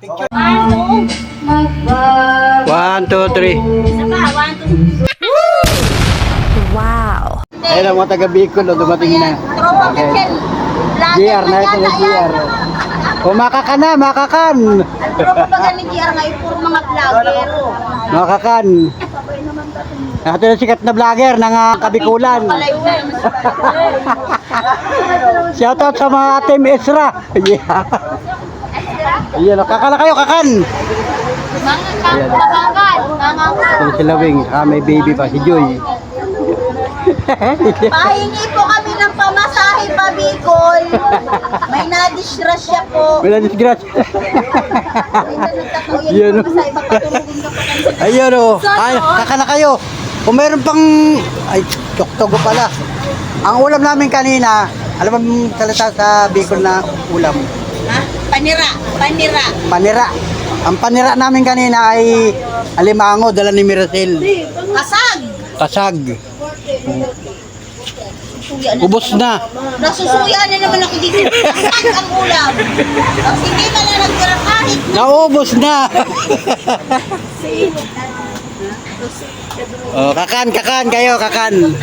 Picture. 1, 2, 3. Isa pa, 1, 2. Wow. Ayun ang mga taga Bicol, dumating na. Tropa Michel. GR na ito na GR. O makakan na, makakan. Tropa pa ni GR ngayon, puro mga vlogger. Makakan. Ito yung sikat na vlogger ng Kabikulan. Shoutout sa mga Team Ezra. Yeah. Ayan, kakala kayo, kakan. Ito si Lawing, may baby pa, si Joy. Pahingi po kami ng pamasahe pa Bicol. May nadisgrasya po. Wala disgrasya. Yan o. Ayun o. Ay, kakala kayo. Kung meron pang... Ay, tuktogo pala. Ang ulam namin kanina, alam mo salita sa Bicol na ulam? Ha? Panira. Panira. Panira. Ang panira namin kanina ay alimango, dala ni Miracel. Kasag. Kasag. Ubos na. Nasusuya na naman ako dito. Kasag ang ulam. Tapos hindi ka na nagtira kahit. Naubos na. Oh, kakan kayo, kakan.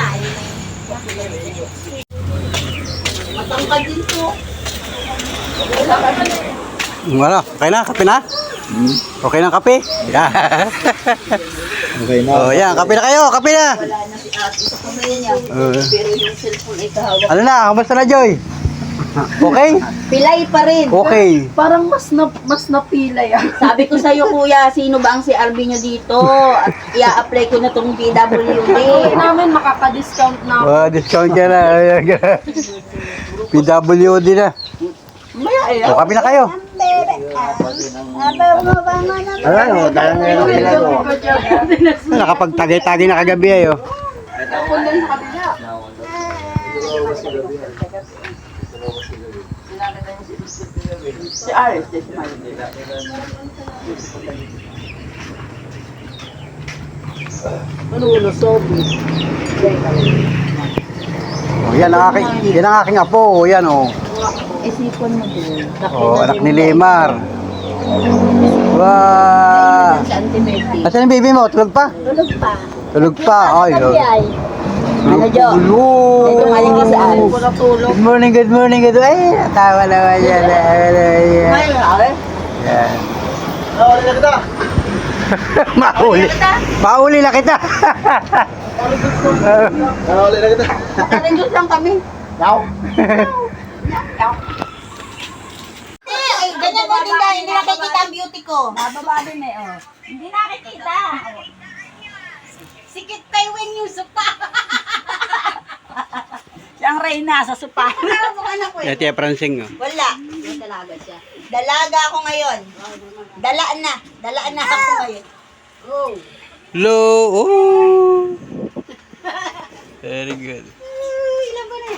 Matangkad din po. Wala, okay na, kape na? Okay na kape? Yeah. Okay na. Oh, yan, kape na kayo, kape na. Wala na si ate sa kamay niya. Pero yung cellphone ay kahawak. Ano na, kamusta na Joy? Okay? Pilay pa rin. Okay. Parang mas napilay ah. Sabi ko sa'yo kuya, sino ba ang si RB nyo dito? At i-apply ko na tong PWD. Hindi namin makaka-discount na. Oh, discount ka na. PWD na. Oh, kape na kayo. Ano, dahil ngayon ang ilan mo. Nakapagtagay-tagay na kagabi ayo. Si Aris, si Smile. Oh, yan ang aking apo, yan oh. Isipon mo din. Oh, anak ni Lemar. Wow. Si Auntie Merty. Asan yung baby mo? Tulog pa? Tulog pa. Tulog pa. Ay, Sabi ay. Ano, Jo? Tulog. Ito nga yung saan. Good morning, good morning, good morning. Ay, natawa naman yan. Yan. Nawala na kita. Mahuli. Mahuli na kita. Nawala na kita. Nakarendos lang kami. Now. Ay, ganyan mo din dahil hindi nakikita ang beauty ko. Mababa din eh, oh. Hindi nakikita. Sikit tayo when you supa. Siyang reyna sa supa. Ano mo anak ko eh? Yan, Tia Francing. Oh. Wala. May dalaga siya. Dalaga ako ngayon. Dalaan na ako ngayon. Oh. Hello. Oh. Very good. Ilan ba na?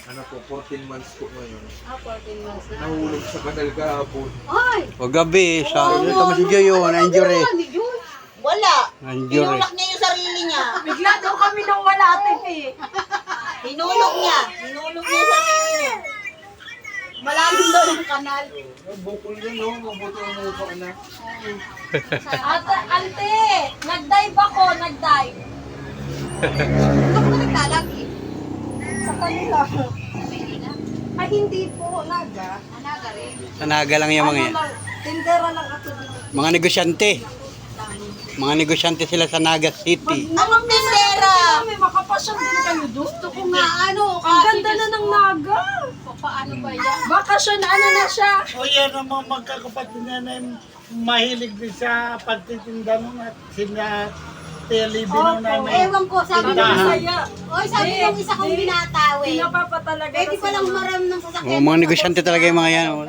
Ano po, 14 months po ngayon. 14 months na. Nahulog sa kanal kahapon. Ay! O gabi, sa ito mo si Joy yun, na-injury. Wala. Na-injury. Tinulak niya yung sarili niya. Bigla daw kami nang wala ate eh. Hinulog niya. Hinulog niya yung sarili niya. Malalim daw yung kanal. Bukol yun, no? Mabuti ang mukha na. Ante, nag-dive ako, nag-dive. Ikaw ba naglalaki? Sa kanila. Ay, hindi po, naga. Anaga rin. Sa Naga lang yung mga yan. Tindera lang ako dito. Mga negosyante. Mga negosyante sila sa Naga City. Anong tindera? Kami, makapasyon din kayo. Gusto ko nga, ang ganda na ng naga. Paano ba yan? Bakasyon, ano na siya? O yan ang mga magkakapatid na mahilig din sa pagtitinda nun at sina Telebino namin. Ewan ko, sabi ng Tindahan. isa. Oy, sabi ng isa kong binatawe. Pinapapa talaga. Pwede pa lang maram ng sasakyan. Oo, mga negosyante talaga yung mga yan, oh.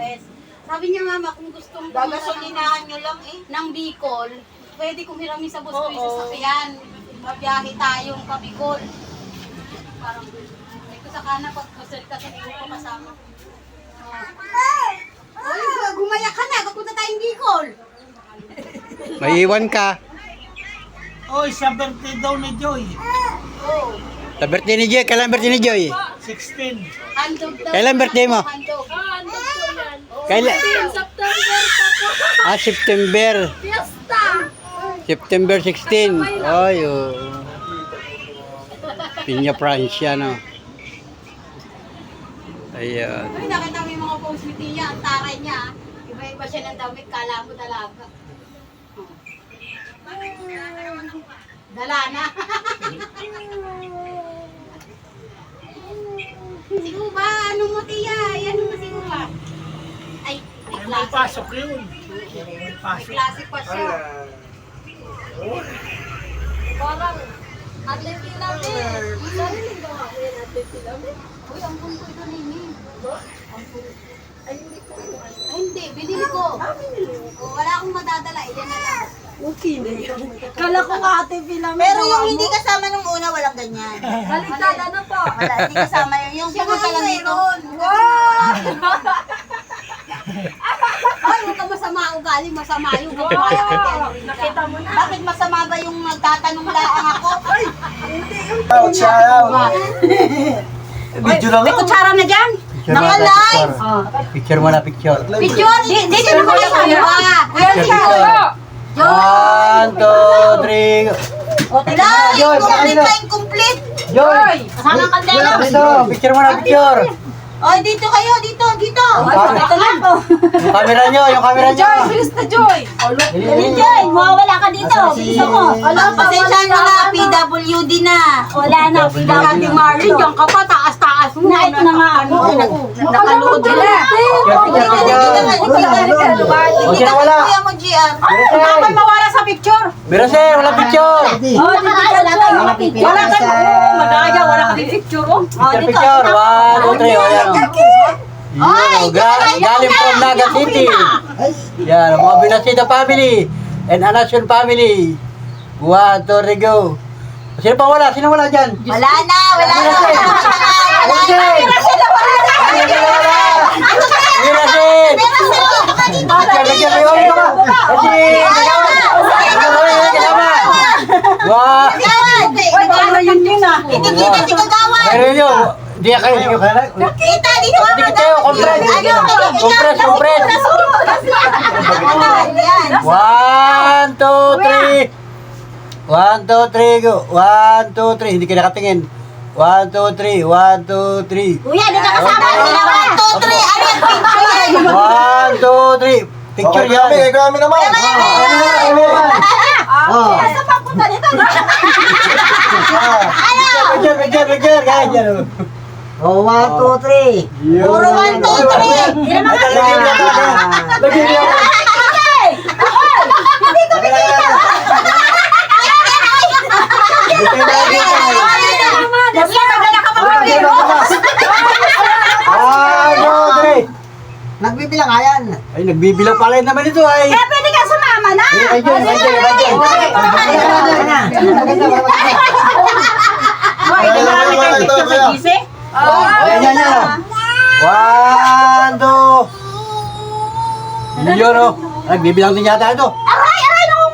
Sabi niya mama, kung gustong gagasolinahan nyo lang ng Bicol, pwede kumiramin sa gusto yung sasakyan. Mabiyahe tayong pa-Bicol. Parang, may kusakana pag kusel ka sa Bicol pa kasama. Oy, gumaya ka na, kapunta tayong Bicol. May iwan ka. Oy, sa birthday daw ni Joy. Sa birthday ni Joy, kailan birthday ni Joy? 16. Handog daw. Kailan birthday mo? Handog. Kailan? September September. Fiesta! September 16. Ay, oh. Piña Francia, no? Ayan. Uy, nakita mo yung mga post ni Tia, ang taray niya. Iba-iba siya ng damit, kala mo dalaga. Dala na. Sigo ba? Ano mo, Tia? Ano mo, sigo ba? Ay, may May klase. pasok yun. May klase pa siya. Parang atletic namin. Sariling gawa ko yan, atletic namin. Uy, ang punto ito na yun. Ay, hindi. Binili ko. Oh, wala akong madadala. Iyan na lang. Okay na yun. Kala ko nga ate Pilamin. Pero yung hindi kasama nung una, walang ganyan. Baligtad ano po? Wala, hindi kasama yung Siya pumunta nga lang dito. mayroon. Wow! Ay, huwag ka masama ugali. Masama yung gagawin ko. Nakita mo na. Bakit masama ba yung nagtatanong laang ako? Video na May kutsara na dyan. Naka-live! Picture mo na, picture. Picture, dito na kayo sa Picture. 1, 2, 3. Live, complete na incomplete. Joy! Kasama ang kandela. Ito, picture mo na, picture. Oy, dito kayo, dito. Ito na po. Yung camera nyo, yung camera nyo. Joy, bilis na Joy! Joy, mawawala ka dito. Gusto ko. Pasensya na na, PWD na. Wala na, PWD Marlin. Diyan ka pa, taas-taas mo. Na, ito na nga. Nakalood na. O, sino wala? Kuya mo, GR. Mirasel! mawala sa picture. Mirasel, wala picture. Wala kayo. Madaya, wala kami picture. Picture, picture. 1, 2, 3. O, yan. Yun, galing from Naga City. Yan, ang mga Binasida family and Anacion family. 1, 2, 3, go. Sino pa wala? Sino wala dyan? Wala na. Mirasel! Wah, pero yun, di kayo, Kita dito. Hindi ka tayo, compress. Compress. 1, 2, 3. 1, 2, 3, go. 1, 2, 3. Hindi ka nakatingin. 1, 2, 3. 1, 2, 3. Kuya, dito kasama sila. 1, 2, 3. Ano yung picture? 1, 2, 3. Picture yan. Kami naman. Oh. Sa papunta dito. Picture. Kaya dyan. Oh, 1, 2, 3. Puro 1, 2, 3. Hindi naman kasi. Lagi niya. Hindi ko pinigil. Nagbibilang ayan. Ay, nagbibilang pala naman ito ay. Kaya pwede ka sumama na. Ay, dyan. Ayan. 1, 2. Yun o. Nagbibilang din yata ito. Aray,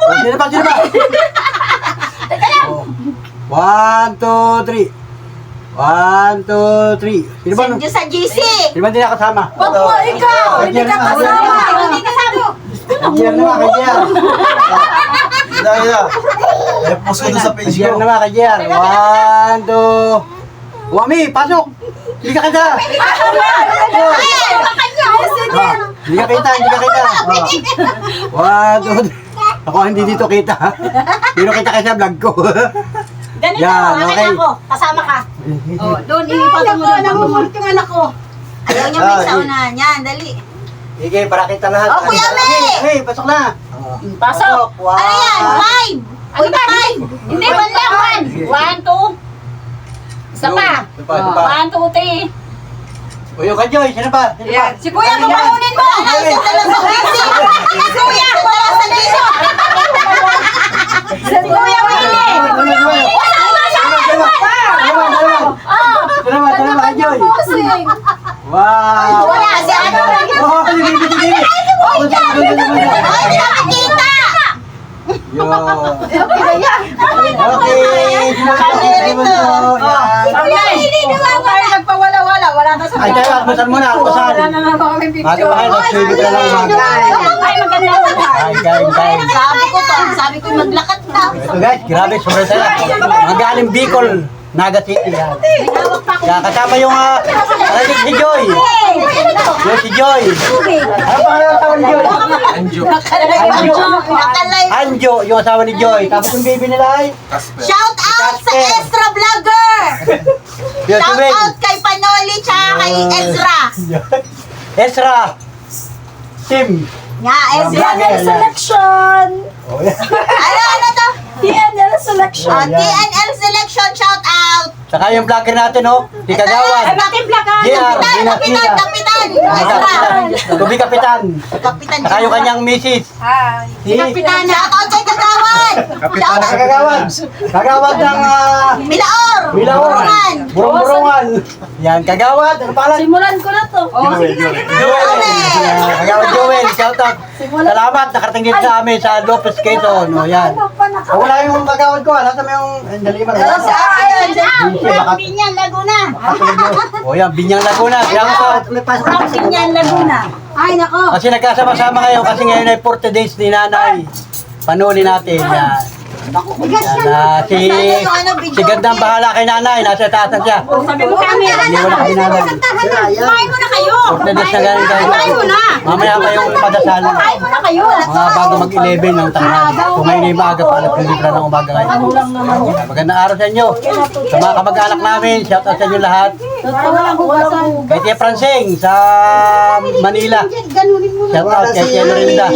Oh, sino ba? 1, 2, 3. 1, 2, 3. Sino ba? Send you sa GC. Sino ba hindi nakasama? Wag mo ikaw! Hindi ka kasama! Hindi kasama. Kajiyan naman, kajiyan. Daya. Eh, post ko na sa page Kajiyan ko. naman, kajiyan. 1, 2. Wami, pasok! Hindi ka kita! Hindi ka kita. 1, 2, 3. Ako hindi dito kita. Pero kita kasi sa vlog ko. Ganito, Yan, akin okay. ako. Kasama ka. Doon, ipapatong mo na. Namumulot yung anak ko. Ayaw niya may saunahan. Yan, dali. Sige, para kita lahat. Oh, Kuya May! Hey, pasok na. Pasok. Wow. Ano yan? 5. Uy, 5. Hindi, 1 lang. 1, 2. Isa pa. Ito pa. 1, 2, 3. O yung ka-Joy, sino ba? Si Kuya, kumakunin mo. Nasaan na lang sa GC? Si Kuya, wala sa GC. Si Kuya, Willie. Salamat, ka-Joy. Wow. Wala, si ano. Oh, hindi. Ay, hindi nakikita. Yo. Okay. Si Kuya, Willie, nawawala. Nagpawala-wala, wala na sa Ay, tayo, almusal muna, almusal. Wala na lang kami. Maga pa kayo, nag-swimming ka lang umaga. Ay, maganda na. Kain. Sabi ko maglakad na. Ito guys, grabe, sobrang saya. Magaling Bicol, Naga City yan. Kaya kasama yung si Joy. Yung si Joy. Ano pa ang asawa ni Joy? Anjo, yung asawa ni Joy. Tapos yung baby nila ay Shout out sa Ezra Vlogger! yun, si Shout Wayne. out kay Panoli tsaka kay Ezra. Ezra. Tim. Nga, Ezra. TNL Selection! Oh, yeah. Ano to? TNL Selection! TNL Selection, shout out! Saka yung vlogger natin, oh. Si Kagawad. Bakit vlogger? JR, Kapitan! Tubi Kapitan. Kapitan. Saka yung kanyang misis. Hi! Si Kapitan, shout out kay Kagawad! Kapitan sa Kagawad. Kagawad ng Milaor! Milaoran. Burong-burongan. Yan, Kagawad. Ano pala? Simulan ko na to. Joel. Kagawad Joel. Shout out. Salamat. Nakarating dito sa amin sa Lopez Quezon. O, yan. O, wala yung Kagawad ko. Nasa mo yung Daliman. Binyan, Laguna! O, yan. Binyang Laguna. Kaya ko Binyan, Laguna! Ay, nako! kasi nagkasama-sama ngayon kasi ngayon ay 40 days ni Nanay. Panuli natin. Yan. Yan, si Gandang bahala kay Nanay. Nasa taasan siya. Sabi mo kami! Hindi mo na kinalay. Kumain mo na kayo! 40 days na galing tayo. Kumain mo na! Mamaya pa yung padasal. Kumain mo na kayo! Mga bago mag-11 ng tanghali. Kung ngayon ay maaga pa, alas 2 ng umaga ngayon. Magandang araw sa inyo. Sa mga kamag-anak namin, shout out sa inyo lahat. Kay Tia Francing sa Manila. Shout out kay Tia Lorinda.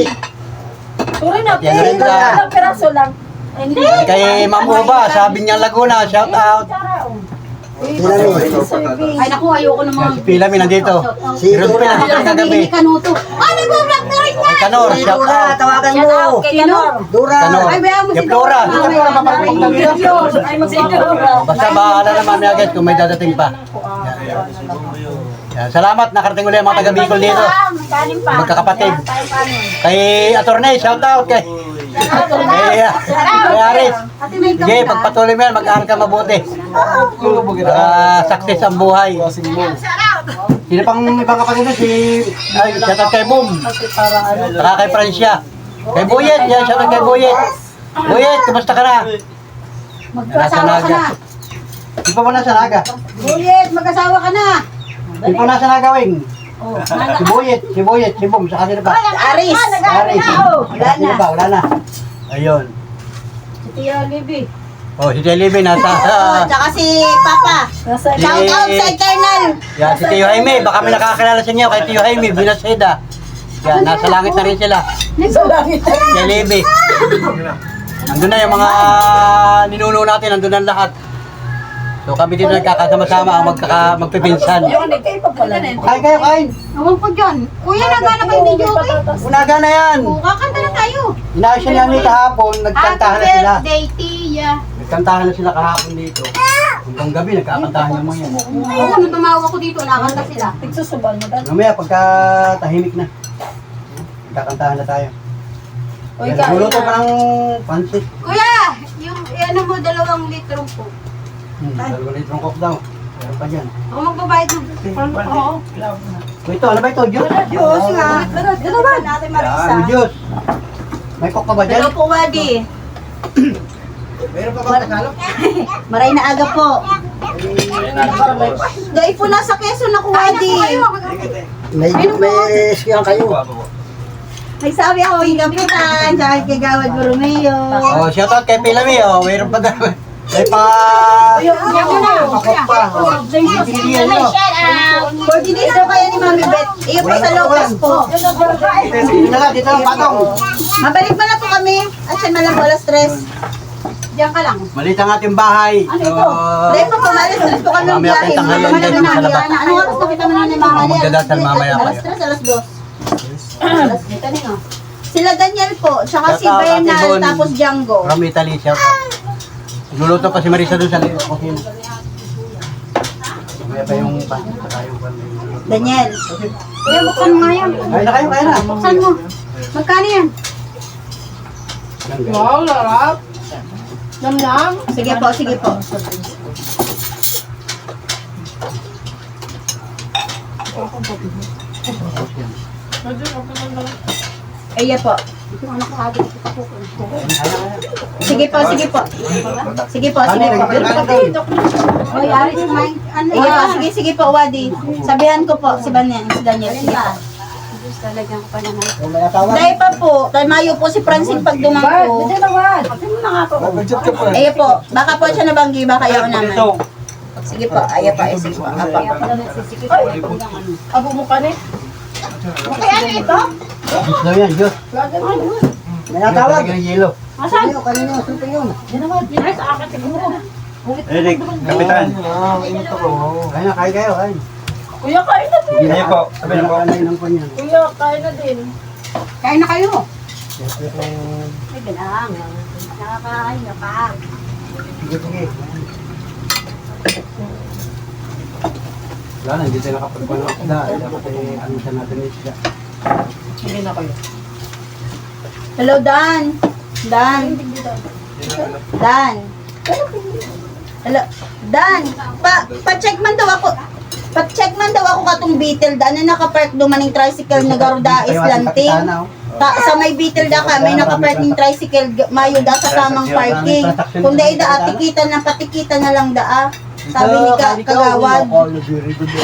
Sorry na, Yan rin na. ilang peraso lang. Kay Ma'am Uba sa Binyang Laguna, shout out. Ay, naku, ayoko ng mga... Si Pilami nandito. Si Rospe nandito kagabi. Hindi kanuto. Ay, nag-vlog na rin Kay Kanor, shout out. Tawagan Shout out kay Kanor! Kanor. Ay, bayan mo si Kay Flora. Dora. Kay Flora, papalapit ng video. Ay, magsiguro. Basta bahala naman may agad kung may dadating pa. Yan. Salamat, nakarating ulit ang mga taga-Bicol dito. Kanin pa. Magkakapatid. Kay Attorney, shout out. Kay Aris. Sige, pagpatuloy mo yan, mag-aaral ka mabuti. Success ang buhay. Sino pang ibang kapatid na? Shout out kay Boom. Saka kay Francia. Kay Buyet, yan, shout out kay Buyet. Buyet, kumusta ka na? Nasa Naga. Di pa mo nasa Naga. Bulit, mag-asawa ka na. Di pa nasa Naga, Wing. Si Buyet, si Boom, saka sino pa? Aris! Aris. Wala na. Wala na. Ayun. Si Tia Libby. Oh, si Jellyby nasa... Tsaka si Papa. Shout out sa Eternal! Yan, si Tio Jaime. Baka may nakakilala sa inyo kay Tio Jaime, Binaseda. Yan, nasa langit na rin sila. Jellyby. Nandun na yung mga ninuno natin, nandun na lahat. So kami dito nagkakasama-sama ang magpipinsan. Kain kayo, kain. Awang ko dyan. Kuya, nagana kayo ni Joey. Unaga na yan. Kakanta na tayo. Inaayos siya niya kahapon, nagkantahan na sila. birthday, Tia. Nagkantahan na sila kahapon dito. Hanggang gabi, nagkakantahan yung mga yan. Oo, nung tumawa ko dito, nakanta sila. Nagsusubal mo dahil. Mamaya, pagka tahimik na, nagkakantahan na tayo. Uy, Yan, luluto pa ng pansit. Kuya, yung ano mo, 2 litro po. 2 litrong coke daw. Meron pa dyan. Ako magbabayad ng... Oo. So ito, ano ba ito? Juice? Diyos nga. Gano'n ba? Natin Yan, juice. May coke pa ba dyan? Hello po, Wadi. Meron pa bang Tagalog? Maray na aga po. Dahil po nasa Quezon ako, Wadi. May siyan kayo. May sabi ako, yung kapitan, tsaka kay Gawad Borromeo. Oh, shout out kay Pilami, oh. Mayroon pa daw. May pa... Pakok pa. Oh. Bibigyan nyo. Coordinator daw kaya ni Mami Beth. Iyo po sa Locos po. Dito na lang, dito lang, patong. Mabalik pa na po kami. At siya malang po alas 3. Diyan ka lang. Maliit ang ating bahay. Ano ito? Dahil po pumalas na po kami ng Mamaya biyahe. tayo tanghalian Mamaya dyan sa labas. Anong oras na kita na ni Mama Lia? Magdadasal mamaya pa Alas yun. 3, alas 2. Kanino? Sila Daniel po, tsaka si Shout out, Ate Bernal, Bon. tapos Django. From Italy, shout out. Nuluto pa si Marisa doon sa kusina. Mamaya pa yung pansit pa tayo. Daniel. Kuya, buksan mo nga yan. Kaya na kayo, kaya na. Buksan mo. Magkano yan? Wow, larap. Namnam. Sige po, sige po. Iya po. Sige po, sige po. Sige po, sige po. O, yari kumain. Ano? Iya po, sige, sige po, Wadi. Sabihan ko po si Daniel. Sige po. Talagang pa naman. May natawag. Dahil pa po, mayo po si Francine pag dumangko. Nag-chat ka pa. Iya po, baka po siya nabanggi, baka yaw naman. Sige po, iya po, sige po. Apa. Abo mo ka ni? Okay, ano ito? Diyos daw yan, Diyos. May natawag. Yung yelo. Asan? Kanina, sultan yun. Eric, kapitan. Init ako. Kaya kain kayo, kain. Kuya, kain na din. Ayun po. Sabi na po. Kanay ng panyan. Kuya, kain na din. Kain na kayo. Ay, galang. Nakakain na pa. Sige, sige. Wala na, hindi tayo nakapagpano ako na. Dapat ano siya natin isda. Hindi na kayo. Hello, Dan. Dan. Dan. Hello. Dan. Pa-check man daw ako. Pa-check man daw ako katong Beetle Dan na nakapark dumaning tricycle na garuda islanting. Sa may Beetle da ka, may nakapark ning tricycle mayo da sa tamang parking. Kung dai da atikita na patikita na lang da. Sabi ni Kagawad.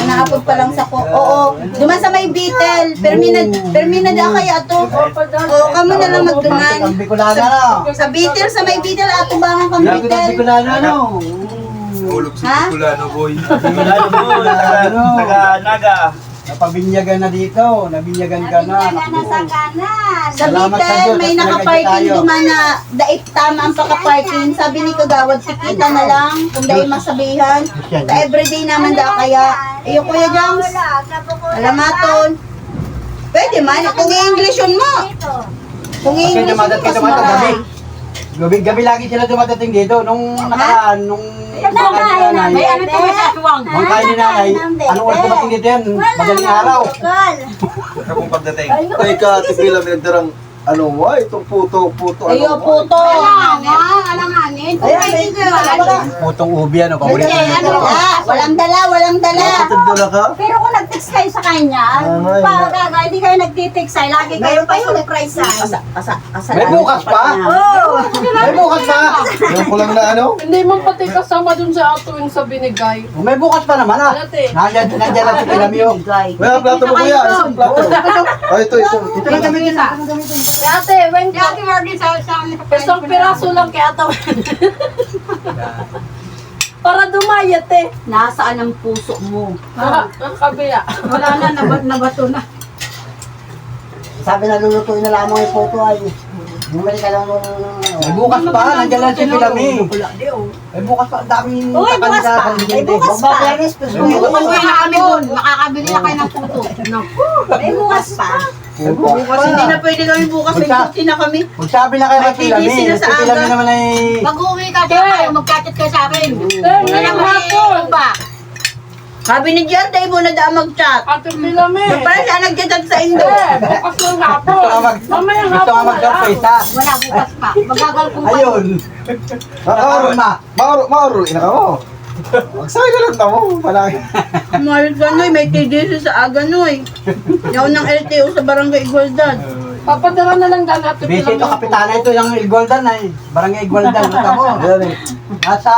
Naapod pa lang sa ko. Oo. Duman sa may Beetle. Permina da kaya to. Oo, kamo na lang magduman. Ang Bicolana na. Sa Beetle, sa may Beetle, ato bangang kang Lago ng Beetle. Bicolana, no? Ulog si Ha? Kulano boy. Taga-naga. Napabinyagan na dito. Nabinyagan ka na. sa kanan. Sa Salamat sa Beetle, Diyos, may at nakaparking nagkita tayo. duman na daig tama ang pagka-parking. Sabi ni Kagawad, tikita na lang kung dahil masabihan. Sa everyday naman da kaya. Iyo Kuya Jams, alamaton. Pwede man, kung i-English yun mo. Kung Kasi i-English yun dumadating mas ka naman gabi. mara. Gabi lagi sila dumadating dito. Nung nakaraan, nung nanay. May ano to sa suwang. Ang kain ni nanay, anong oras dumating dito yan? Madaling araw. Kapong pagdating. Ay ka, tipila pinagdarang ano mo, itong puto. Iyo puto. Alanganin. Putong ubi, ano, paborito. Walang dala. Patagdala ka? Pero kung nag-text kayo sa kanya, pag hindi kayo nag-text ay lagi kayo pa surprise May bukas pa? May bukas pa? Yung ko lang na ano? Hindi mo pati kasama dun sa ato yung sa binigay. May bukas pa naman, ah. Nandiyan lang si Pilamio. May plato mo kuya, isang plato. Ay, ito. Ito lang gamitin. Kaya ate, when ka, Ate Margie sa isang piraso lang kaya ata. Para dumayat eh. Nasaan ang puso mo? Ang kabila. Wala na, nabato na. Sabi na lulutuin na lamang yung photo ay. Bumalik ka lang nung... May bukas pa, nandiyan lang si Pilami. May bukas pa, ang daming takal sa kanilindi. bukas pa. Umuwi na kami doon. Makakabili na kayo ng puto. May bukas pa. May bukas pa. Hindi na pwede kami bukas, may duty na kami. Magsabi na kayo kay Pilami. PDC na Si sa Pilami aga. naman ay... Pag-uwi ka dyan, mag-chat kayo sa akin. Ngayong hapon. Ba? Sabi ni Jan, dahil mo na daan mag-chat. Ate Pilame. Para siya nag-chat sa Indo. Bukas ng hapon. Mamayang Gusto nga hapon mag-surprise, na. ha? Wala bukas pa. Magagal kung Ayun. Mauro, Ma. mauro, ina ka mo. Magsabi ka lang mo, malaki. Mahal ka noy, may TDC sa aga noy. Yaw ng LTO sa Barangay Igualdad. Papadala na lang daan Ate Busy ito, Pilame. kapitana ito yung Igoldan ay. Barangay Igoldan, ito mo. Ayan eh. Nasa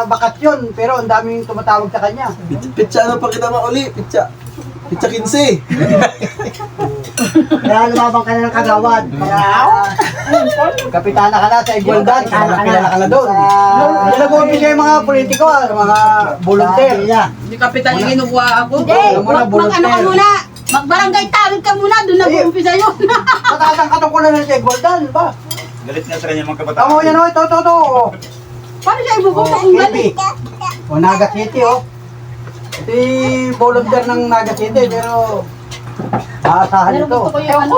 bakasyon, pero ang daming tumatawag sa kanya. Pitsa ano pa kita mauli? Pitsa 15. Kaya lumabang ka na ng kagawad. Kapitana ka na sa Igoldan, kilala ka na doon. Hindi nag-umpisa yung mga politiko, mga volunteer. Hindi kapitan yung ginukuha ako. Alam mo na, mag-ano ka volunteer. muna. Mag-barangay tawid ka muna. Doon nag-uumpisa yun. Mataas ang katungkulan ng sa Igoldan, ba? Galit nga sa kanya mga kabataan. Tamo yan o, ito. Paano siya ibubuka kung City. galing? O, Naga City, oh. Ito yung volunteer ng Naga City, pero maasahan ito. Gusto ko yung ano.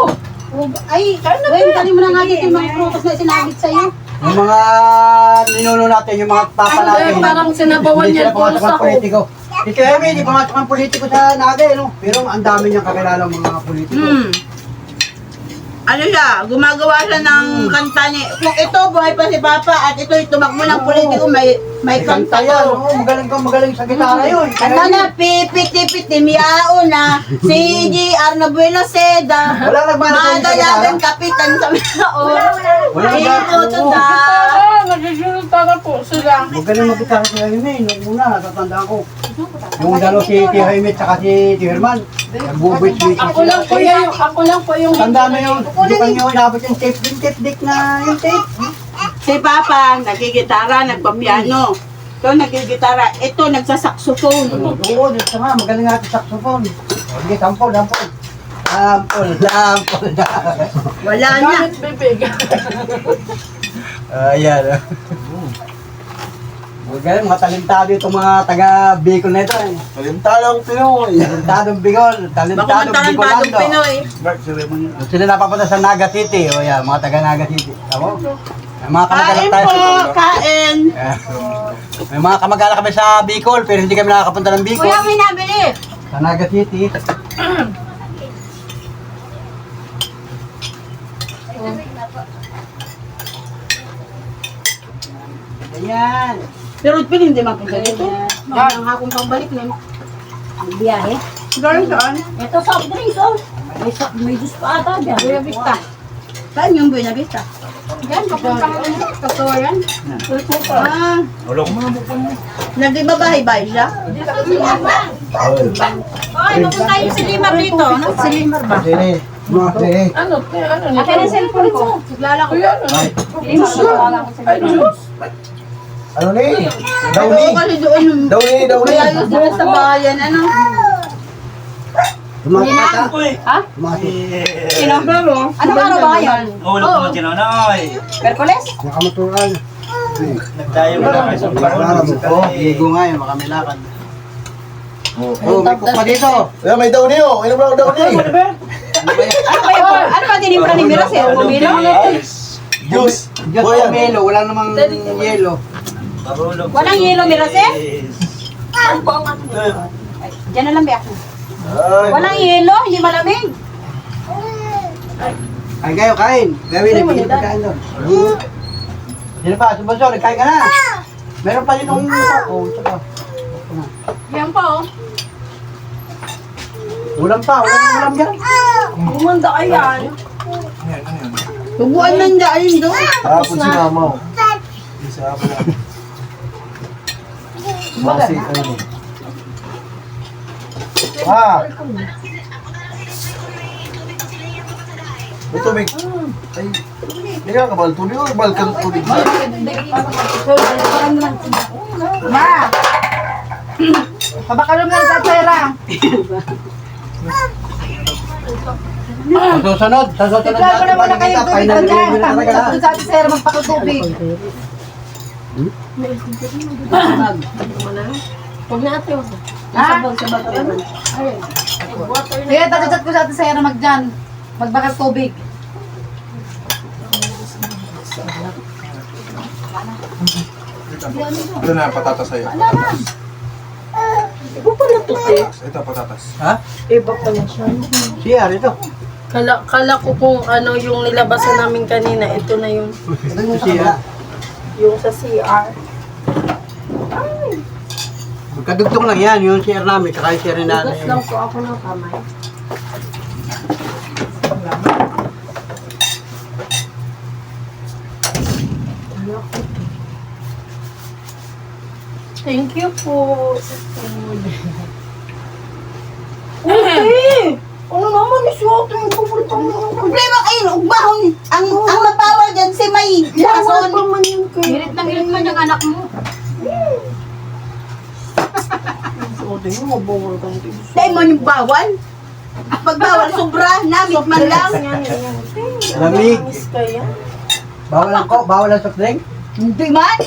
Ay, Gwen, dali mo na nga dito yung mga prutas na sinabit sa'yo. Yung mga ninuno natin, yung mga papa natin. Parang sinabawan Hindi niya sila pumasok sa ang politiko. Ito Emi, hindi pumasok ang politiko sa Naga, no? Pero ang dami niyang kakilala mga politiko. ano siya, gumagawa siya ng kanta ni, kung ito, buhay pa si Papa, at ito, tumakbo ng politiko, may kanta yan. ko. Oo, magaling sa gitara yun. Kanta na, pipiti-piti, miao na, si G.R. na Buena Seda, Wala nagmana sa madalagan kapitan sa miao. Wala Ito, to da. Nagsisulta na po sila. Magaling mag-gitara si Jaime. Nung una, natatandaan ko. Yung dalo si Tio Jaime at saka si Tio Herman. Nag-bubit-bit. Ako lang po yung Tanda na yun. Hindi pa nyo inabot yung tape. Yung tape deck na yung tape. Si Papa, nagigitara, nagpapiano. Ito, nagigitara. Ito, nagsasaxophone. Oo, dito nga. Magaling nga sa saxophone. Sige, sampol. Lampol. Wala na. Ayan. Magaling, mga talentado itong mga taga-Bicol na ito. Talintalang Pinoy. Talentadong Bicol. Talentadong Makumantarantadong Bicolando. Pinoy. Sila napapunta sa Naga City. O yan, mga taga Naga City. Tama? May mga kamag-anak Kain tayo. po, kain. May mga kamag-anak kami sa Bicol, pero hindi kami nakakapunta ng Bicol. Kuya, may nabili. Sa Naga City. Ayan. Pero pili hindi mapunta dito. Ang hakong pambalik na. biyahe. Galing saan? Ito soft drinks, oh. May juice pa ata dyan. Buena Vista. Saan yung Buena Vista? Yan, papunta ko ng kasuran. Ah. Nagbabahay-bahay siya? Ay, papunta yung si Limar dito. No? Si Limar ba? Ano? Akin ang cellphone ko. Siglala ko. Ano ni? Oo, kasi doon. Dawni. Kaya yung sila sa bayan, ano? Tumakata. Ha? Sino? Pero, Anong araw ba ngayon? Ulo ko ng Chinonoy. Merkules? Nakamaturan. Nagdayo mo lang sa Ligo nga yun, baka may lakad. Oh. Oh, may cook pa dito. Ayan, may dawni oh. Inom lang dawni. Ano ba yun? Ano ba tinimpla ni Mira? Sir, bumilo? Juice. Diyos Boyan. ang yelo, wala namang yelo. Marulog. Walang yelo, Mira, sir? Diyan na lang, Bea. Ay, Walang yelo, hindi malamig. Kain kayo, kain. Gawin, nagpinit na kain doon. Sino pa, sumbasyo, nagkain ka na. Meron pa rin nung... Oh, tsaka. Yan pa, oh. Ulam pa, ulam dyan. Bumanda ka yan. Hubuan lang dyan doon. hapon si mama oh. Isa hapon na. Masi, ano. Ito, may... Ay, hindi ka kabal tuloy o balkan tuloy. Ma! Pabakalong lang sa pera. Sa susunod Tignan ko na muna kayo kita, tubig final ko dyan. review na talaga. Tapos sa atin, sir, magpakutubig. Huwag na ate, huwag. Ha? Sige, tatusat ko sa atin, sir, magbakas tubig. Ito na, patatas sa'yo. Iba pala to, eh. Ito, patatas. Ha? Iba pala siya. Siya, ito. Kala ko kung ano yung nilabasan namin kanina, ito na yung Ito yung siya. sa CR. Magkadugtong lang yan, yung CR namin, tsaka yung CR ni nanay. Hugas lang po ako ng kamay. Thank you po. Okay. Ano naman, isuot yung paborito mo. Problema kayo, ugbahon. Ang mabawal dyan, si May. Lason. Hirit na hirit man yung anak mo. Dahil mo yung bawal. Pag bawal, sobra. Namit man lang. Lamig. Miss kaya? Bawal ang soft drink? Hindi man.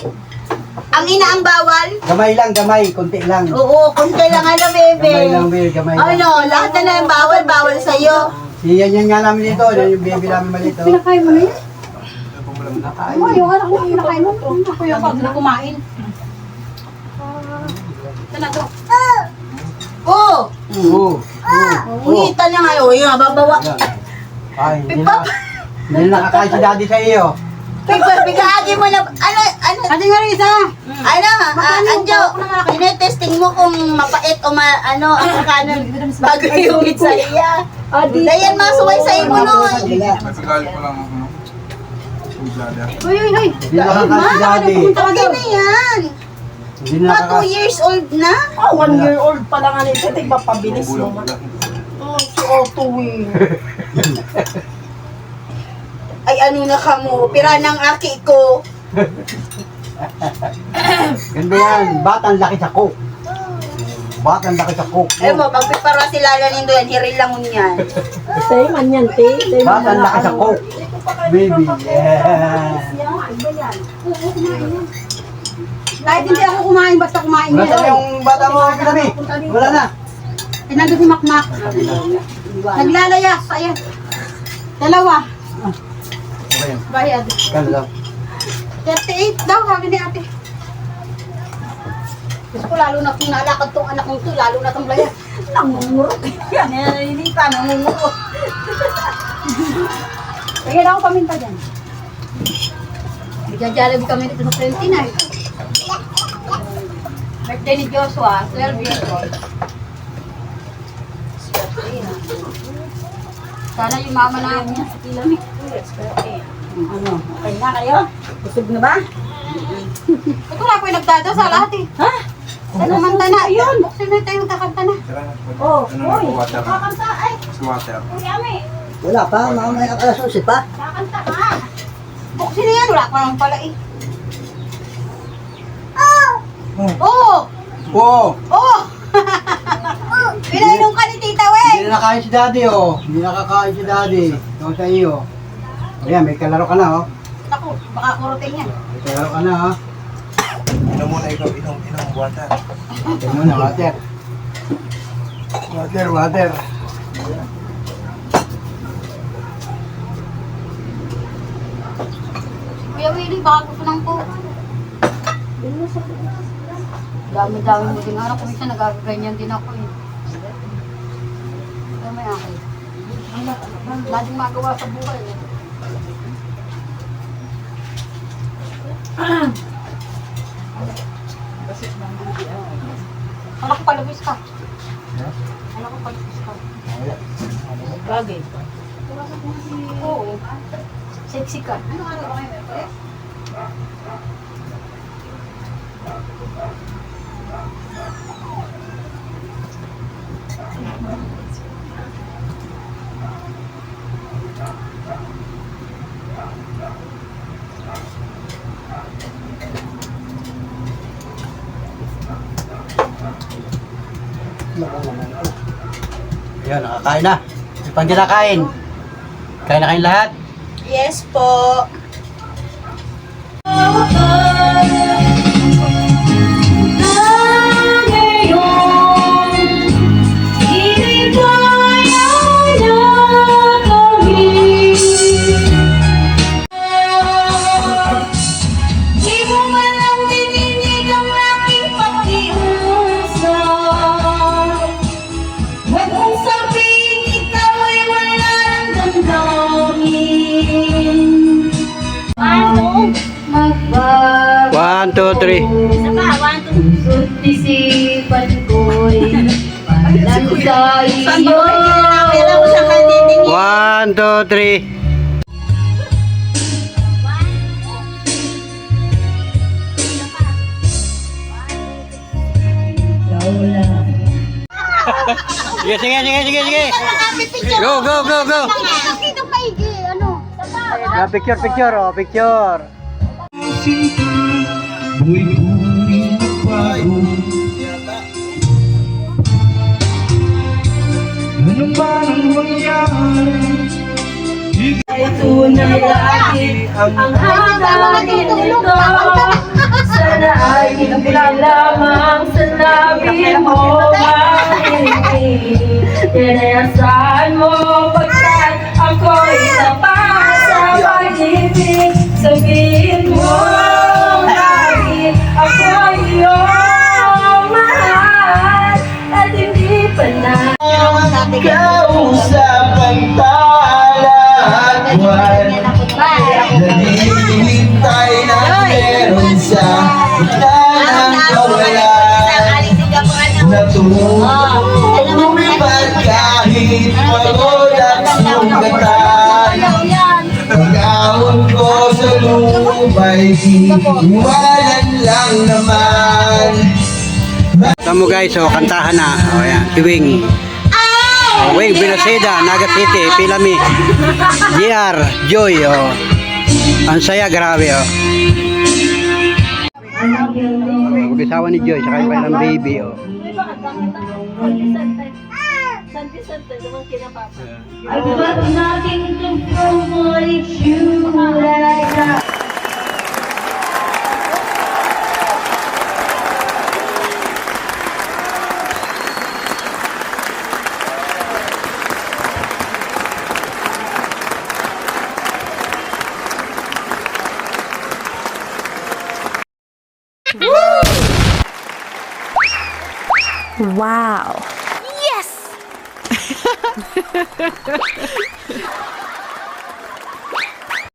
Ang ina ang bawal. Gamay lang, konti lang. Oo, konti lang ano, bebe. Gamay lang, Bill, gamay lang. Ano, lahat na lang bawal, bawal sa'yo. Yan nga namin dito, yan yung baby namin malito. Pinakain mo na yan? Nakain. Oo, yung anak mo, pinakain mo. Ako yung pag na kumain. Ito na to. Oo. Oo. Ungita niya ngayon, yung babawa. Ay, hindi na. Hindi na nakakain si daddy sa iyo. Bigagi mo na, ano, Ate Marisa! Anjo, tinetesting mo kung mapait o ano, ang kakanan bago yung itsaya. Dayan, masuway sa imo nun. Nagkagali pa lang ako. Uy! Hindi na nakakain si daddy. Okay na yan. Hindi na Mga 2 nakakain. years old na. 1 year old pa lang ano ito, pabilis mo. Si Otto eh. Ay, ano na ka mo, pira ng aki ko. Ganda yan. Batang laki sa coke. Batang laki sa coke. Ay mo, pag pipara sila nindo yan, hiril lang yan. Tayo man yan, te. Tayo man Batang laki sa coke. Baby, yeah. Kahit hindi ako kumain, basta kumain Wala niya. na yung bata mo, kinabi. Wala na. Nandun si Makmak. Naglalayas, ayan. Dalawa. Okay yan. Bayad. Kano daw? 38 daw, sabi ni ate. Gusto ko lalo na kung nalakad tong anak kong to, lalo na tong layan. Nangungurot. Yan, hindi pa nangungurot. Kaya ako paminta dyan. Bigyan-jalabi kami dito sa 29. Birthday ni Joshua, 12 years old. Sana yung mama namin yan sa Kilami. Ano, okay na kayo? Busog na ba? Ito na po yung nagdada sa lahat eh. Ha? Ano man na? Ayun, buksin na tayo magkakanta na. Oh, Ano na water? Kakanta ay, Sa water. Kuyami. Wala pa, mamaya ka susi pa. Kakanta ka. Buksin na yan, wala pa naman pala eh. Oh! Oo. Oh! Pinainom ka ni Tita Wen! Hindi na nakain si daddy, oh. Hindi nakakain si daddy. Ito sa iyo. Ayan, may kalaro ka na, oh. Naku, baka kurutin yan. May kalaro ka na, oh. Inom muna ikaw, inom water. Ito muna, water. Water, water. Kuya Willie, baka gusto ng po. Dami-dami mo din anak ko. Minsan nagagaganyan din ako eh. Pero may akin. Wala din magawa sa buhay eh. Anak ko palabis ka. Anak ko palabis ka. Bagay. Oo. Sexy ka. Ano ba kayo? Ayan, nakakain na. May pang kinakain. Kain na kayong lahat. Yes po. One, two, three. Isa pa, 1, 2, isipan ko'y palag sa iyo. Kailan ko siyang katitingin? 1, 2, 3. Sige, sige, sige, sige, sige. Go, go, go, go. Dito pa ano? Yeah, picture, picture, oh, picture. Ito na lagi ang haba nito. Sana ay hindi lamang sa labi mo marinig. Tinayasan mo pagkat ako'y tapat sa pag-ibig. Sabihin mo lagi ako'y iyong mahal at hindi pa na Kausap ang tala at Tamo guys, so kantahan na. O yan, si Wing. Wing Binaseda, Naga City, Pilami. JR, Joy, oh. Ang saya, grabe, oh. Mag-isawa ni Joy, saka yung kailang baby, oh. Wow. Yes!